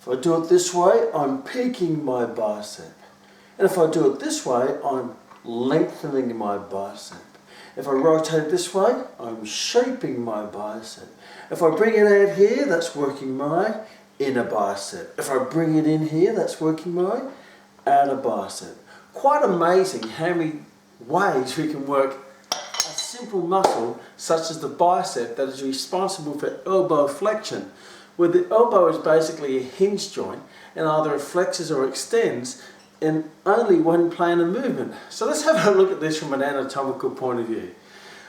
If I do it this way, I'm peaking my bicep. And if I do it this way, I'm lengthening my bicep. If I rotate it this way, I'm shaping my bicep. If I bring it out here, that's working my inner bicep. If I bring it in here, that's working my outer bicep. Quite amazing how many ways we can work a simple muscle such as the bicep that is responsible for elbow flexion, where the elbow is basically a hinge joint and either it flexes or extends in only one plane of movement. So let's have a look at this from an anatomical point of view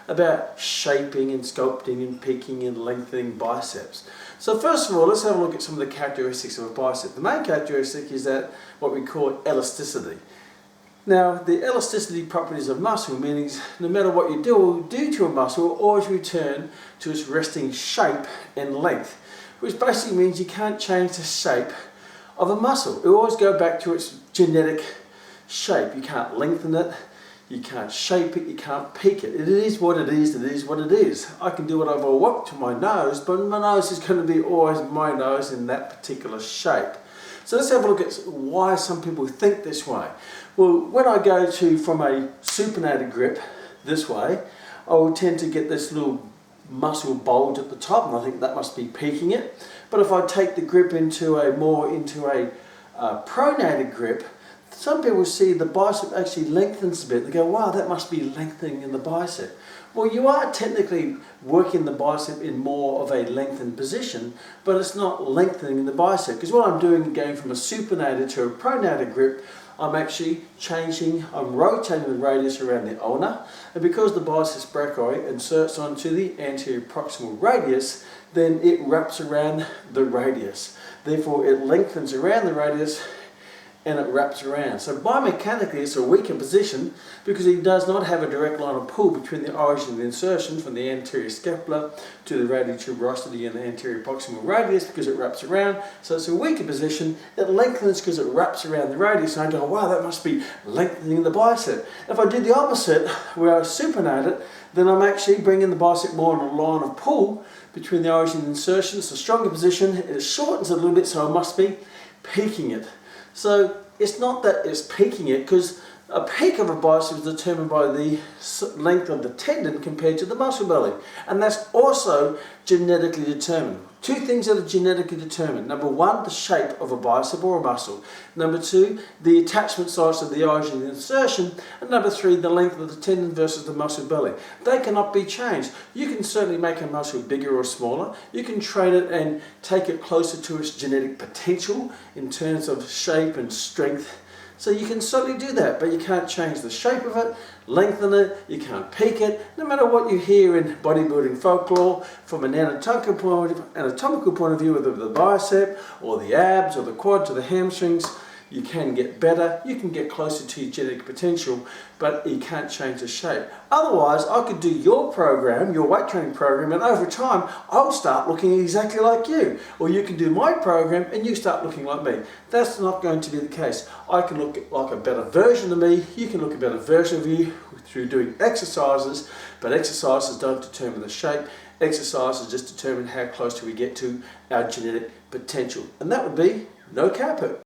about shaping and sculpting and peaking and lengthening biceps. So first of all, let's have a look at some of the characteristics of a bicep. The main characteristic is that what we call elasticity. Now, the elasticity properties of muscle means no matter what you do to a muscle, will always return to its resting shape and length, which basically means you can't change the shape of a muscle. It will always go back to its genetic shape. You can't lengthen it, you can't shape it, you can't peak it. It is what it is, it is what it is. I can do whatever I want to my nose, but my nose is going to be always my nose in that particular shape. So let's have a look at why some people think this way. Well, when I go from a supinated grip this way, I will tend to get this little muscle bulge at the top, and I think that must be peaking it. But if I take the grip into a pronated grip, some people see the bicep actually lengthens a bit. They go, wow, that must be lengthening in the bicep. Well, you are technically working the bicep in more of a lengthened position, but it's not lengthening the bicep, because what I'm doing, going from a supinated to a pronated grip, I'm actually I'm rotating the radius around the ulna, and because the biceps brachii inserts onto the anterior proximal radius, then it wraps around the radius. Therefore, it lengthens around the radius and it wraps around. So biomechanically it's a weaker position because it does not have a direct line of pull between the origin of the insertion from the anterior scapula to the radial tuberosity and the anterior proximal radius, because it wraps around. So it's a weaker position. It lengthens because it wraps around the radius, and I go, wow, that must be lengthening the bicep. If I do the opposite, where I supinate it, then I'm actually bringing the bicep more on a line of pull between the origin and insertion. It's a stronger position. It shortens it a little bit, so I must be peaking it. So it's not that it's peaking it, because a peak of a bicep is determined by the length of the tendon compared to the muscle belly, and that's also genetically determined. Two things that are genetically determined. Number one, the shape of a bicep or a muscle. Number two, the attachment size of the origin of the insertion. And number three, the length of the tendon versus the muscle belly. They cannot be changed. You can certainly make a muscle bigger or smaller. You can train it and take it closer to its genetic potential in terms of shape and strength. So you can certainly do that, but you can't change the shape of it, lengthen it, you can't peak it. No matter what you hear in bodybuilding folklore, from an anatomical point of view, whether the bicep or the abs or the quads or the hamstrings, you can get better, you can get closer to your genetic potential, but you can't change the shape. Otherwise, I could do your program, your weight training program, and over time, I'll start looking exactly like you. Or you can do my program and you start looking like me. That's not going to be the case. I can look like a better version of me, you can look a better version of you through doing exercises, but exercises don't determine the shape. Exercises just determine how close do we get to our genetic potential. And that would be no carpet.